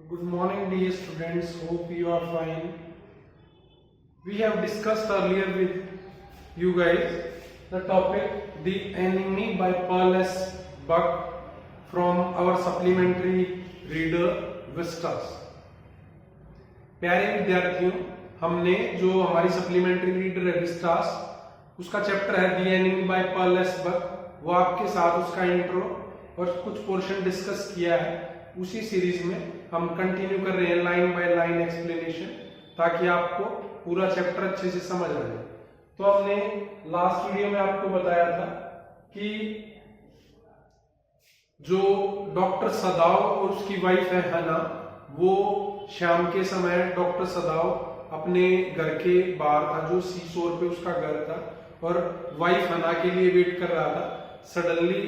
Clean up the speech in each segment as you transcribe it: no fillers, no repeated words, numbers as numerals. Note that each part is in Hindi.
Good morning, dear students. Hope you are fine. We have discussed earlier with you guys the topic The Enemy by Paul S. Buck from our supplementary reader Vistas. प्यारे विद्यार्थियों, हमने जो हमारी सप्लीमेंट्री रीडर है विस्टास उसका चैप्टर है the enemy by Paul S Buck, वो आपके साथ उसका इंट्रो और कुछ पोर्शन डिस्कस किया है। उसी सीरीज में हम कंटिन्यू कर रहे हैं लाइन बाय लाइन एक्सप्लेनेशन, ताकि आपको पूरा चैप्टर अच्छे से समझ आ जाए। तो हमने लास्ट वीडियो में आपको बताया था कि जो डॉक्टर सदाव और उसकी वाइफ है हना, वो शाम के समय डॉक्टर सदाव अपने घर के बाहर था, जो सीशोर पे उसका घर था, और वाइफ हना के लिए वेट कर रहा था। सडनली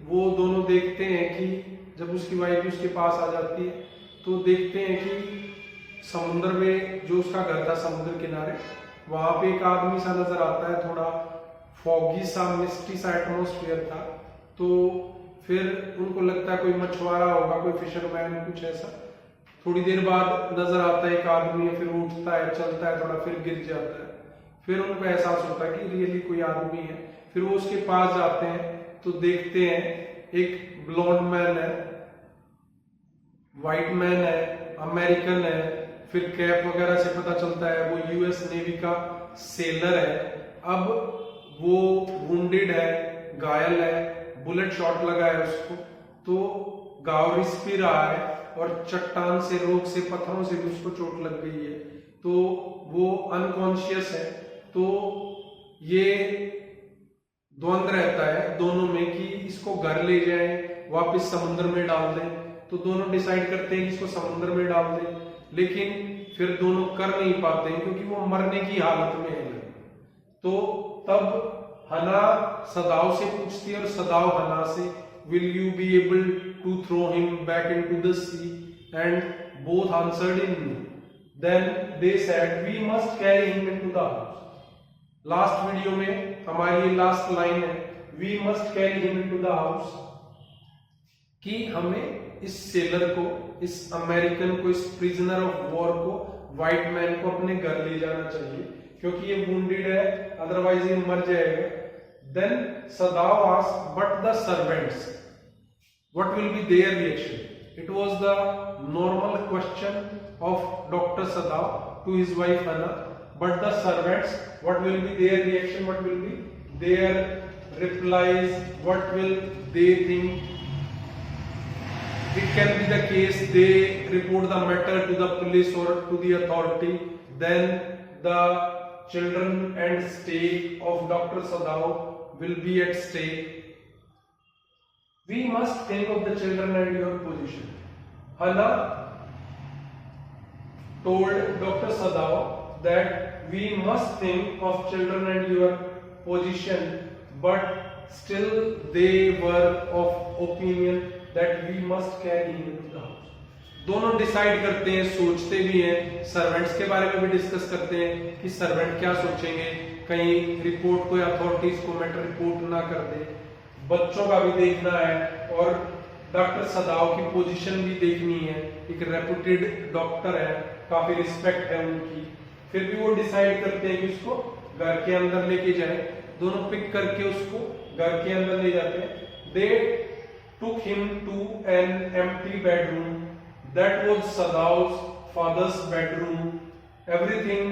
वो दोनों देखते हैं कि जब उसकी वाइफ उसके पास आ जाती है तो देखते हैं कि समुद्र में, जो उसका घर था समुद्र किनारे, वहां पे एक आदमी सा नजर आता है। थोड़ा फॉगी सा, मिस्टी सा एटमोस्फियर था। तो फिर उनको लगता है कोई मछुआरा होगा, कोई फिशरमैन, कुछ ऐसा। थोड़ी देर बाद नजर आता है एक आदमी है, फिर उठता है, चलता है थोड़ा, फिर गिर जाता है। फिर उनको एहसास होता है कि रियली कोई आदमी है। फिर वो उसके पास जाते हैं तो देखते हैं एक ब्लॉन्ड मैन है, वाइट मैन है, अमेरिकन है। फिर कैप वगैरह से पता चलता है वो यूएस नेवी का सेलर है। अब वो वुंडेड है, घायल है, बुलेट शॉट लगा है उसको, तो घाव रिस भी रहा है और चट्टान से, रोक से, पत्थरों से भी उसको चोट लग गई है, तो वो अनकॉन्शियस है। तो ये द्वंद्व रहता है दोनों में कि इसको घर ले जाएं, वापस समुद्र में डाल दें। तो दोनों डिसाइड करते हैं कि इसको समुद्र में डाल दें, लेकिन फिर दोनों कर नहीं पाते हैं क्योंकि वो मरने की हालत में है। तो तब हना सदाव से पूछती है और सदाव हना से, will you be able to throw him back into the sea? And both answered in no. Then they said we must carry him into the house. Last video में हमारी लास्ट लाइन है, we must carry him into the house, कि हमें इस सेलर को, इस अमेरिकन को, इस प्रिजनर ऑफ वॉर को, व्हाइट मैन को अपने घर ले जाना चाहिए, क्योंकि ये वुंडेड है, अदरवाइज ये मर जाएगा। Then Sadao asked, but the servants, what will be their reaction? It was the normal question of doctor Sadao to his wife Hana, but the servants, what will be their reaction, what will be their replies, what will they think? It can be the case they report the matter to the police or to the authority, then the children and stake of Dr. Sadav will be at stake. We must think of the children and your position. Hana told Dr. Sadav that we must think of children and your position, but still they were of opinion that we must carry him into the house. दोनों डिसाइड करते हैं, सोचते भी हैं, सर्वेंट्स के बारे में भी डिस्कस करते हैं कि सर्वेंट क्या सोचेंगे, कहीं रिपोर्ट कोई अथॉरिटीज को मैटर रिपोर्ट ना कर दे। बच्चों का भी देखना है और डॉक्टर सदाव की पोजीशन भी देखनी है। एक रेपुटेड डॉक्टर है, काफी रिस्पेक्ट है उनकी। फिर भी वो डिसाइड करते हैं कि उसको घर के अंदर लेके जाएं। दोनों पिक करके उसको घर के अंदर ले जाते हैं। They took him to an empty bedroom, that was Sadao's father's bedroom. Everything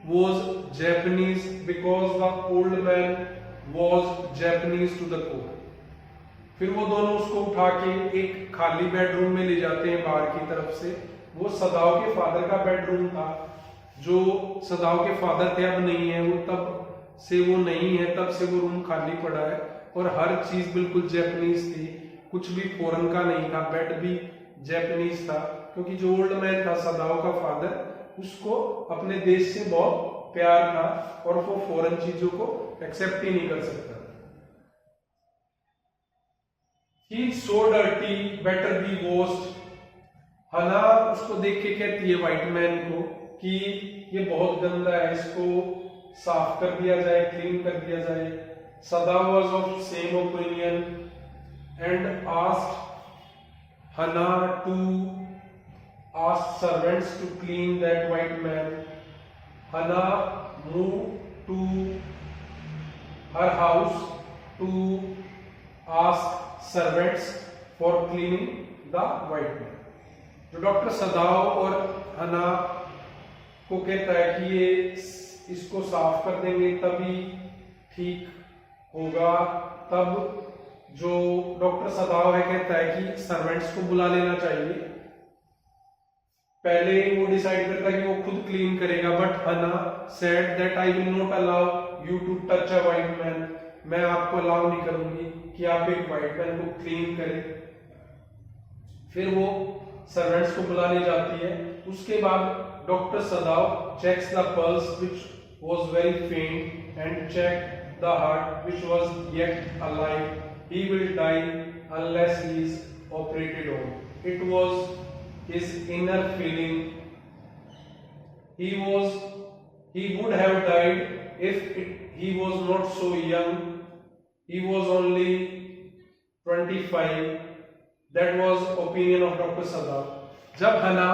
was Japanese because the old man was Japanese to the core. फिर वो दोनों उसको उठा के एक खाली बेडरूम में ले जाते हैं बाहर की तरफ से। वो सदाव के फादर का बेडरूम था, जो सदाव के फादर थे, अब नहीं है वो, तब से वो नहीं है, तब से वो रूम खाली पड़ा है और हर चीज बिल्कुल जापानीज थी, कुछ भी फॉरेन का नहीं था। बेड भी जापानीज था, क्योंकि जो ओल्ड मैन था सदाव का फादर, उसको अपने देश से बहुत प्यार था और वो फॉरेन चीजों को एक्सेप्ट ही नहीं कर सकता। He is so dirty, better be washed. हना उसको देख के कहती है व्हाइट मैन को कि ये बहुत गंदा है, इसको साफ कर दिया जाए, क्लीन कर दिया जाए। सदाव was of same opinion and asked Hannah to asked servants to clean that white man. Hannah moved to her house to ask servants for cleaning the white man. जो डॉक्टर सदाव और हना को कहता है कि ये इसको साफ कर देंगे तभी ठीक होगा, तब जो डॉक्टर सदाव है कहता है कि सर्वेंट्स को बुला लेना चाहिए। पहले वो डिसाइड करता है कि वो खुद क्लीन करेगा, but Hana said that I will not allow you to touch a white man, मैं आपको अलाउ नहीं करूंगी कि आप एक व्हाइट मैन को क्लीन करें। फिर वो सर्वेंट्स को बुलाने जाती है। उसके बाद doctor Sadao checks the pulse which was very faint and check the heart which was yet alive, he will die unless he is operated on. It was his inner feeling. He would have died if he was not so young. He was only 25. That was opinion of Dr. Sadav. जब हना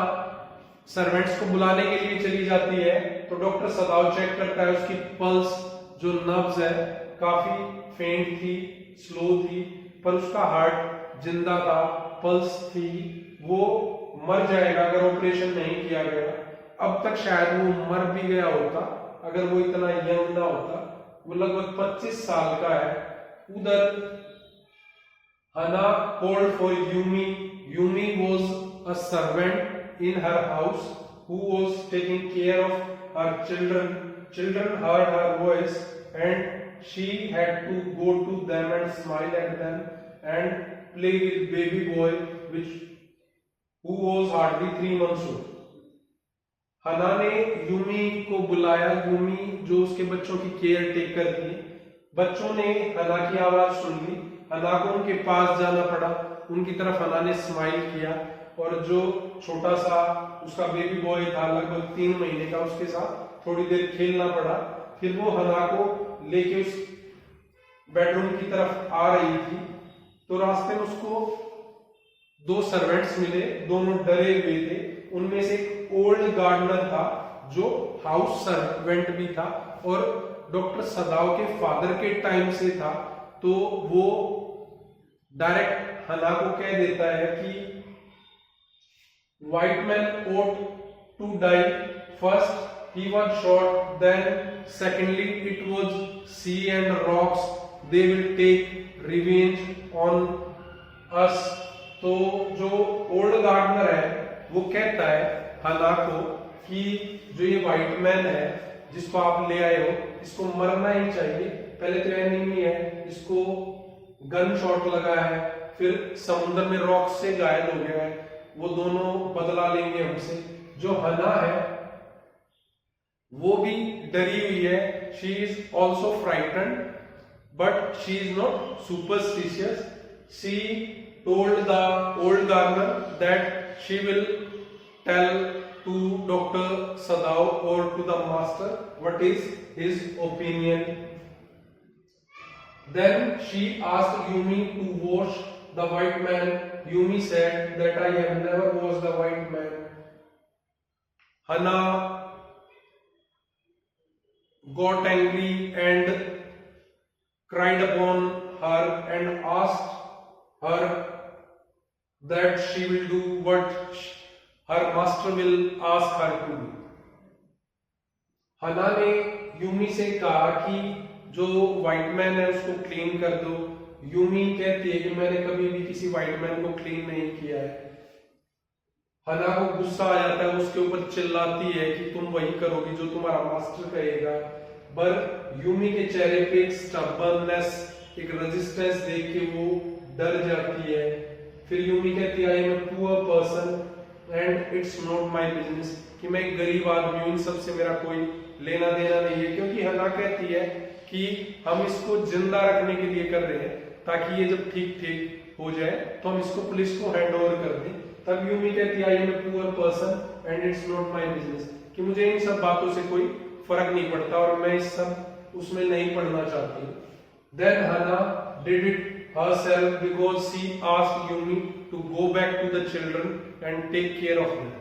सर्वेंट्स को बुलाने के लिए चली जाती है तो डॉक्टर सदाव चेक करता है, उसकी पल्स जो नब्ज है काफी फेंट थी, स्लो थी, पर उसका हार्ट जिंदा था, पल्स थी, वो मर जाएगा अगर ऑपरेशन नहीं किया गया। अब तक शायद वो मर भी गया होता अगर वो इतना यंग ना होता। वो लगभग 25 साल का है। उधर हना called for Yumi. Yumi was a servant in her house who was taking care of her children. Children heard her voice and she had to go to them and smile at them and play with baby boy who was hardly 3 months old. हना ने यूमी को बुलाया। यूमी जो उसके बच्चों की केयर टेकर थी। बच्चों ने हना की आवाज सुन ली, हना को उनके पास जाना पड़ा, उनकी तरफ हना ने स्माइल किया और जो छोटा सा उसका बेबी बॉय था लगभग 3 महीने का, उसके साथ थोड़ी देर खेलना पड़ा। फिर वो हना को लेके उस बेडरूम की तरफ आ रही थी तो रास्ते में उसको 2 सर्वेंट्स मिले, दोनों डरे हुए थे। उनमें से एक ओल्ड गार्डनर था जो हाउस सर्वेंट भी था और डॉक्टर सदाव के फादर के टाइम से था, तो वो डायरेक्ट हना को कह देता है कि white man ought to die first. He was shot, then secondly it was sea and rocks. They will take revenge on us. तो जो ओल्ड गार्डनर है वो कहता है हना को कि जो ये व्हाइट मैन है जिसको आप ले आए हो, इसको मरना ही चाहिए। पहले तो एनिमी है, इसको गन शॉट लगा है, फिर समुद्र में रॉक से घायल हो गया है, वो दोनों बदला लेंगे हमसे। जो हना है वो भी डरी हुई है। She is also frightened but she is not superstitious. She told the old gardener that she will tell to doctor Sadao और to the master what is his opinion. Then she asked Yumi to wash the white man. Yumi said that I have never washed the white man. Hana got angry and cried upon her and asked her that she will do what her master will ask her to do. हना ने यूमी से कहा कि जो व्हाइट मैन है उसको क्लीन कर दो। यूमी कहती है कि मैंने कभी भी किसी व्हाइट मैन को क्लीन नहीं किया है। हना को गुस्सा आ जाता है, उसके ऊपर चिल्लाती है कि तुम वही करोगी जो तुम्हारा मास्टर कहेगा। पर यूमी के चेहरे पे एक स्टबर्ननेस, एक रेजिस्टेंस देख के वो डर जाती है। फिर यूमी कहती है I am a poor person and it's not my business, कि मैं एक गरीब आदमी हूं, इन सबसे मेरा कोई लेना देना नहीं है। क्योंकि हना कहती है कि हम इसको जिंदा रखने के लिए कर रहे हैं ताकि ये जब ठीक ठीक हो जाए तो हम इसको पुलिस को हैंड ओवर कर दें। तब यूमी कहती है I am a poor person and it's not my business, कि मुझे इन सब बातों से कोई फर्क नहीं पड़ता और मैं इस सब उसमें नहीं पढ़ना चाहती। देन हना did it herself because she asked Yumi to go back to the children and take care of them.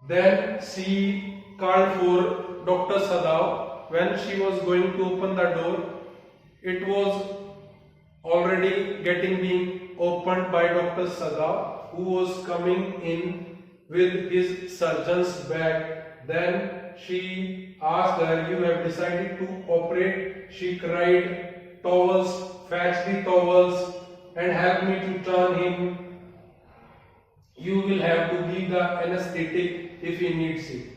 Then she called for Dr. Sadao. When she was going to open the door, it was already being opened by Dr. Sadao, who was coming in with his surgeon's bag. Then she asked her, "You have decided to operate?" She cried, "Towels, fetch the towels and help me to turn him. You will have to give the anesthetic if he needs it."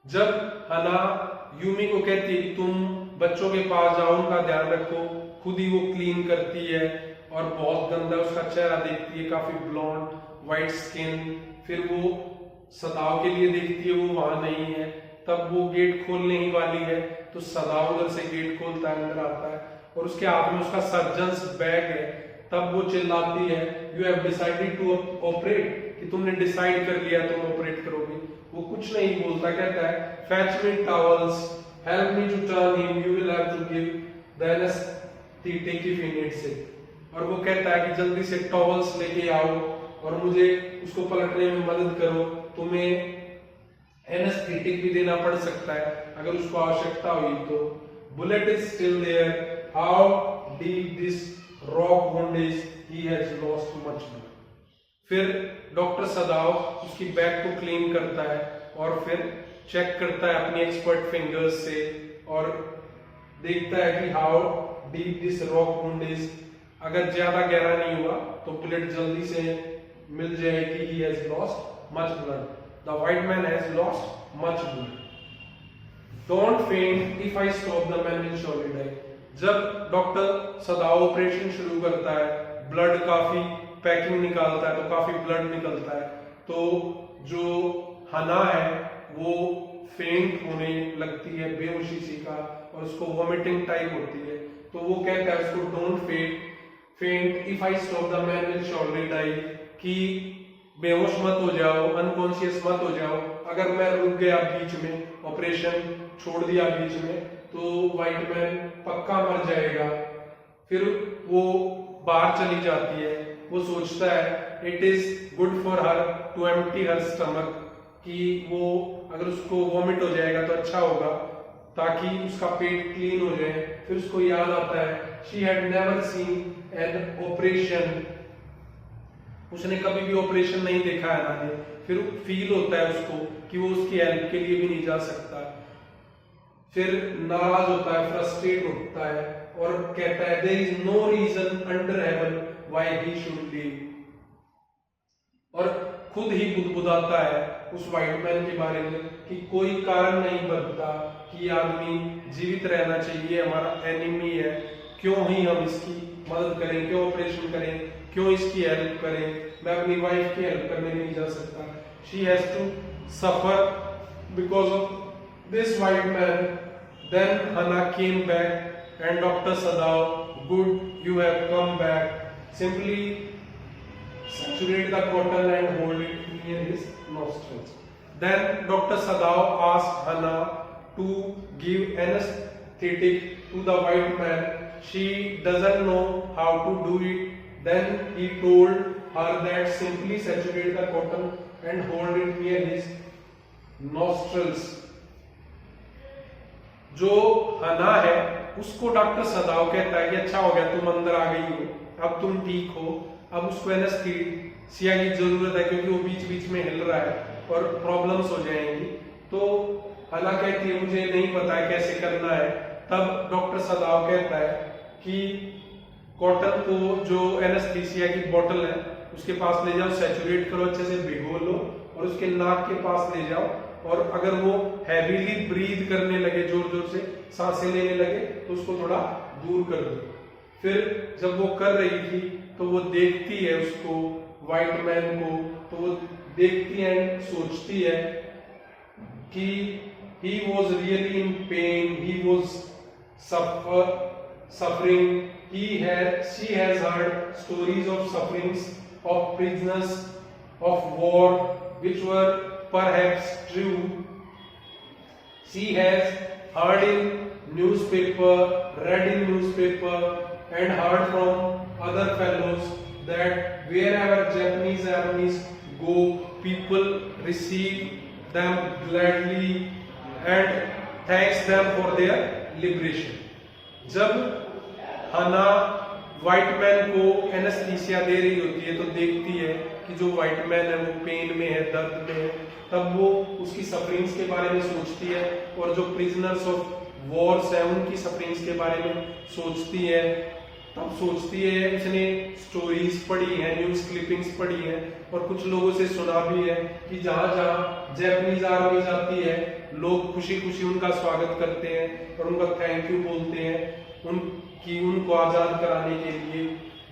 जब हना यूमी को कहती है कि तुम बच्चों के पास जाओ, उनका ध्यान रखो, खुद ही वो क्लीन करती है और बहुत गंदा उसका चेहरा देखती है, काफी ब्लॉन्ड वाइट स्किन। फिर वो सदाव के लिए देखती है, वो वहां नहीं है। तब वो गेट खोलने ही वाली है तो सदाव उधर से गेट खोलता है, अंदर आता है और उसके हाथ में उसका सर्जन्स बैग है। तब वो चिल्लाती है, "you have decided to operate", कि तुमने डिसाइड कर लिया तुम ऑपरेट करोगे। वो कुछ नहीं बोलता, कहता है, "fetch me towels, help me to turn him, you will have to give the anaesthetic if he needs it". और वो कहता है कि जल्दी से टॉवल्स लेके आओ और मुझे उसको पलटने में मदद करो, तुम्हें एनेस्थेटिक भी देना पड़ सकता है अगर उसको आवश्यकता हुई तो। Bullet is still there, how deep this rock wound is, he has lost much blood. फिर डॉक्टर सदाव उसकी बैक को क्लीन करता है और फिर चेक करता है अपनी एक्सपर्ट फिंगर्स से और देखता है कि how deep this rock wound is. अगर ज्यादा गहरा नहीं हुआ तो बुलेट जल्दी से मिल जाएगी। He has lost much blood, the white man has lost much blood. Don't faint, if I stop the man will surely die. जब डॉक्टर सदाव ऑपरेशन शुरू करता है, ब्लड काफी पैकिंग निकालता है तो काफी ब्लड निकलता है, तो जो हना है वो फेंट होने लगती है, बेहोशी सी का, और उसको वॉमिटिंग टाइप होती है। तो वो कहता है उसको, "don't faint, if I stop the man will surely die", कि बेहोश मत हो जाओ, अनकॉन्शियस मत हो जाओ। अगर मैं रुक गया बीच में, ऑपरेशन छोड़ दिया बीच में, तो व्हाइट मैन पक्का मर जाएगा। फिर वो बाहर चली जाती है। वो सोचता है it is good for her to empty her stomach, कि वो अगर उसको वॉमिट हो जाएगा तो अच्छा होगा ताकि उसका पेट क्लीन हो जाए। फिर उसको याद आता है she had never seen an operation, उसने कभी भी ऑपरेशन नहीं देखा है ना। फिर फील होता है उसको कि वो उसकी हेल्प के लिए भी नहीं जा सकता। फिर नाराज होता है, फ्रस्ट्रेट होता है और कहता है, "there is no reason under heaven why he should live", और खुद ही बुदबुदाता है उस व्हाइट मैन के बारे में कि कोई कारण नहीं बनता कि आदमी जीवित रहना चाहिए, हमारा एनिमी है, क्यों ही हम इसकी मदद करें, क्यों ऑपरेशन करें, क्यों इसकी हेल्प करें, मैं अपनी वाइफ की हेल्प करने नहीं जा सकता। She has to suffer because of this white man. Then Hana came back and Dr. Sadao, "Good, you have come back. Simply saturate the cotton and hold it near his nostrils." Then Dr. Sadao asked Hana to give anesthetic to the white man. She doesn't know how to do it. Then he told her that simply saturate the cotton and hold it near his nostrils. जो हना है उसको डॉक्टर सदाव कहता है कि अच्छा हो गया तुम अंदर आ गई हो, अब तुम ठीक हो, अब उसको एनेस्थीसिया की जरूरत है क्योंकि वो बीच बीच में हिल रहा है और प्रॉब्लम्स हो जाएंगी। तो हना कहती है मुझे नहीं पता है कैसे करना है। तब डॉक्टर सदाव कहता है कि कॉटन को जो एनेस्थीसिया की बोतल है उसके पास ले जाओ, सैचुरेट करो, अच्छे से भिगो लो और उसके नाक के पास ले जाओ, और अगर वो हैवीली ब्रीथ करने लगे, जोर जोर से सांसें लेने लगे, तो उसको थोड़ा दूर कर दो। फिर जब वो कर रही थी तो वो देखती है उसको, व्हाइट मैन को, तो वो देखती है, सोचती है कि he was really in pain, he was suffering, she has heard stories of sufferings of prisoners of war which were perhaps true. She has heard in newspaper, read in newspaper and heard from other fellows that wherever Japanese armies go, people receive them gladly and thanks them for their liberation. जब हना व्हाइट मैन को एनेस्थीसिया दे रही होती है तो देखती है कि जो व्हाइट मैन है वो पेन में है, दर्द में है, तब वो उसकी सफरिंग्स के बारे में सोचती है और जो प्रिजनर्स ऑफ वॉर्स है उनकी सफरिंग्स के बारे में सोचती है। तब सोचती है, उसने स्टोरीज पढ़ी है, न्यूज क्लिपिंग्स पढ़ी है और कुछ लोगों से सुना भी है कि जहां जहां जैपनीज आर्मी जाती है लोग खुशी खुशी उनका स्वागत करते हैं और उनका थैंक यू बोलते हैं उनको आजाद कराने के लिए।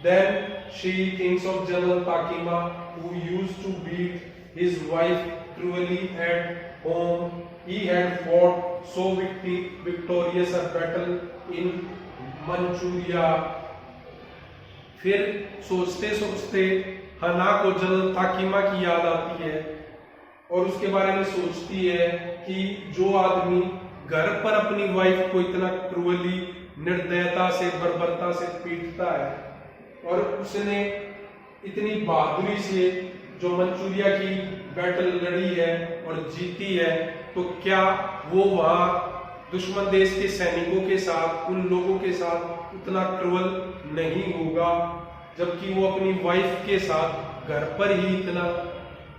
Then she thinks of General Takima who used to beat his wife cruelly at home. He had fought so victorious a battle in Manchuria. फिर सोचते सोचते हना को जनरल ताकिमा की याद आती है और उसके बारे में सोचती है कि जो आदमी घर पर अपनी वाइफ को इतना क्रूअली, निर्दयता से, बर्बरता से पीटता है और उसने इतनी बहादुरी से जो मंचूरिया की बैटल लड़ी है और जीती है, तो क्या वो वहां दुश्मन देश के सैनिकों के साथ, उन लोगों के साथ उतना क्रूअल नहीं होगा, जबकि वो अपनी वाइफ के साथ घर पर ही इतना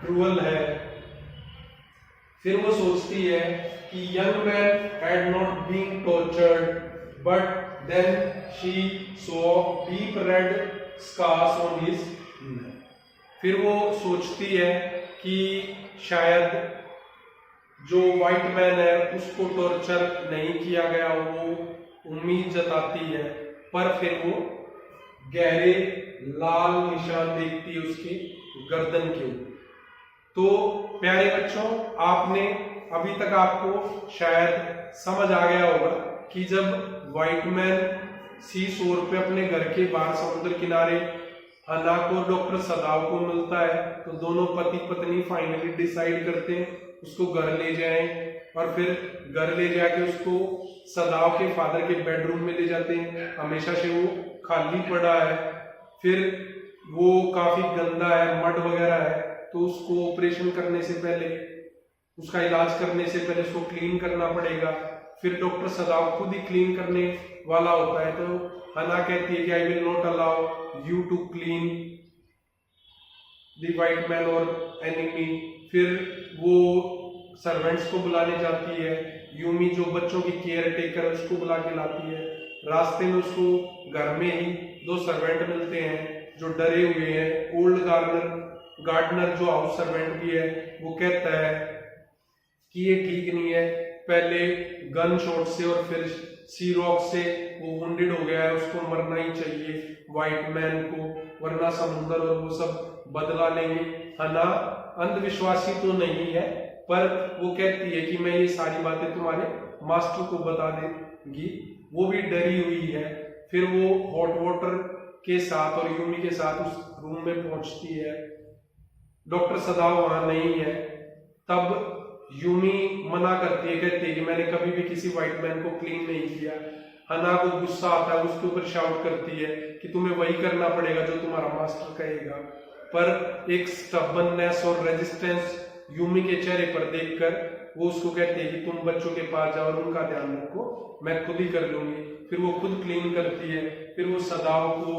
क्रूअल है। फिर वो सोचती है कि young man had not been tortured but then she saw deep red scars on his neck. फिर वो सोचती है कि शायद जो व्हाइट मैन है उसको टॉर्चर नहीं किया गया, वो उम्मीद जताती है, पर फिर वो गहरे लाल निशान देखती है उसकी गर्दन के ऊपर। तो प्यारे बच्चों, आपने अभी तक आपको शायद समझ आ गया होगा कि जब व्हाइट मैन सी शोर पे अपने घर के बाहर समुद्र किनारे हना को डॉक्टर सदाव को मिलता है, तो दोनों पति पत्नी फाइनली डिसाइड करते हैं उसको घर ले जाएं और फिर घर ले जाके उसको सदाव के फादर के बेडरूम में ले जाते हैं। हमेशा से वो खाली पड़ा है, फिर वो काफी गंदा है, मड वगैरह है, तो उसको ऑपरेशन करने से पहले, उसका इलाज करने से पहले उसको क्लीन करना पड़ेगा। फिर डॉक्टर सदाव खुद ही क्लीन करने वाला होता है, तो हना कहती है कि I will not allow you to clean the white man और एनिमी। फिर वो सर्वेंट्स को बुलाने जाती है, यूमी जो बच्चों की केयर टेकर है उसको बुला के लाती है। रास्ते में उसको घर में ही दो सर्वेंट मिलते हैं जो डरे हुए हैं। ओल्ड गार्डनर जो हाउस सर्वेंट भी है वो कहता है कि ये ठीक नहीं है, पहले गन शॉट से और फिर सी रॉक से वो वुंडेड हो गया है, उसको मरना ही चाहिए व्हाइट मैन को, वरना समुद्र और वो सब बदला लेंगे। हना अंधविश्वासी तो नहीं है, पर वो कहती है कि मैं ये सारी बातें तुम्हारे मास्टर को बता देंगी। वो भी डरी हुई है। फिर वो हॉट वाटर के साथ और यूमी के साथ उस रूम में पहुंचती है। डॉक्टर सदाव वहां नहीं है। तब यूमी मना करती है, कहती है कि मैंने कभी भी किसी व्हाइट मैन को क्लीन नहीं किया। हना को गुस्सा आता है, उसके ऊपर शाउट करती है कि तुम्हें वही करना पड़ेगा जो तुम्हारा मास्टर कहेगा। पर एक स्टबननेस और रेजिस्टेंस यूमी के चेहरे पर देखकर वो उसको कहती है कि तुम बच्चों के पास जाओ और उनका ध्यान रखो, मैं खुद ही कर लूंगी। फिर वो खुद क्लीन करती है। फिर वो सदाव को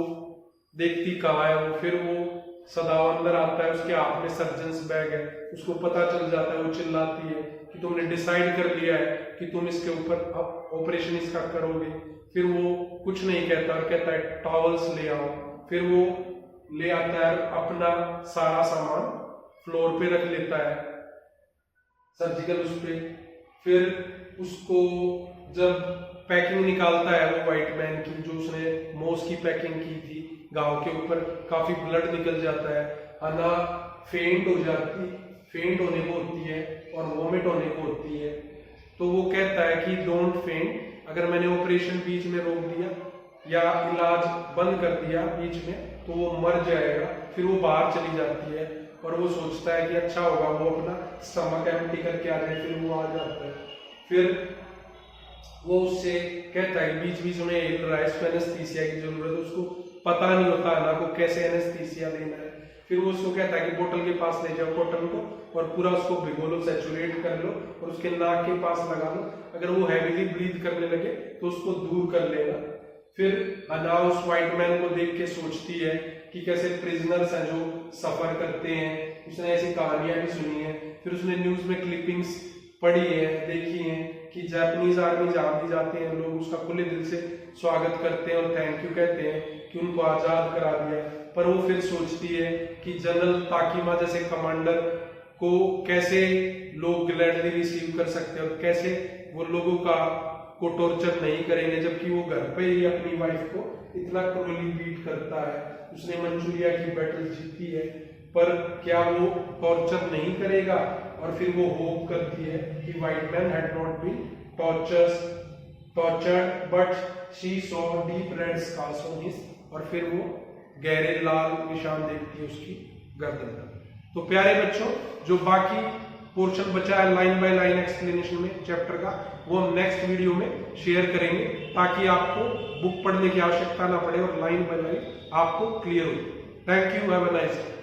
देखती कहाँ है वो, फिर वो सदाव अंदर आता है, उसके हाथ में सर्जन्स बैग है, उसको पता चल जाता है। वो चिल्लाती है कि तुमने डिसाइड कर लिया है कि तुम इसके ऊपर ऑपरेशन इसका करोगे। फिर वो कुछ नहीं कहता और कहता है टॉवल्स ले आओ। फिर वो ले आता है, अपना सारा सामान फ्लोर पे रख लेता है, सर्जिकल उस पे। फिर उसको जब पैकिंग निकालता है वो व्हाइट मैन की, जो उसने मोस की पैकिंग की थी, गांव के ऊपर काफी ब्लड निकल जाता है। हना फेंट होने को होती है और वोमिट होने को होती है। तो वो कहता है कि डोंट फेंट, अगर मैंने ऑपरेशन बीच में रोक दिया या इलाज बंद कर दिया बीच में तो वो मर जाएगा। फिर वो बाहर चली जाती है और वो सोचता है कि अच्छा होगा वो अपना स्टमक एम्प्टी करके आ जाए। फिर वो आ जाता है। फिर वो उससे कहता है बीच बीच में हिल रहा है, इसको एनेस्थीसिया की जरूरत है। उसको पता नहीं होता ना को कैसे एनेस्थीसिया देना है। फिर वो उसको कहता है कि बोतल के पास ले जाओ कॉटन को और पूरा उसको भिगो लो, सैचुरेट कर लो और उसके नाक के पास लगा लो। अगर वो हैवीली ब्रीथ करने लगे तो उसको दूर कर लेना। फिर हना उस व्हाइट मैन को देख के सोचती है कि कैसे प्रिजनर्स हैं जो सफर करते हैं, उसने ऐसी कहानियां भी सुनी है। फिर उसने न्यूज में क्लिपिंग्स पढ़ी है, देखी है कि जापानीज आर्मी जहां भी जाते हैं लोग उसका खुले दिल से स्वागत करते हैं और थैंक यू कहते हैं कि उनको आजाद करा दिया। पर वो फिर सोचती है कि जनरल ताकीमा जैसे कमांडर को कैसे लोग ग्लैडली रिसीव कर सकते हैं और कैसे वो लोगों को टॉर्चर नहीं करेंगे, जबकि वो घर पे ही अपनी वाइफ को इतना क्रूरली बीट करता है। उसने मंचूरिया की बैटल जीती है, पर क्या वो टॉर्चर नहीं करेगा? और फिर वो होप करती है कि white man had not been tortured but she saw deep red scars on his, और फिर वो गहरे लाल निशान देखती है उसकी गर्दन पर। तो प्यारे बच्चों, जो बाकी पोर्शन बचा है लाइन बाय लाइन एक्सप्लेनेशन में चैप्टर का, वो हम नेक्स्ट वीडियो में शेयर करेंगे ताकि आपको बुक पढ़ने की आवश्यकता ना पड़े और लाइन बाय लाइन आपको क्लियर हो। Thank you, have a nice day.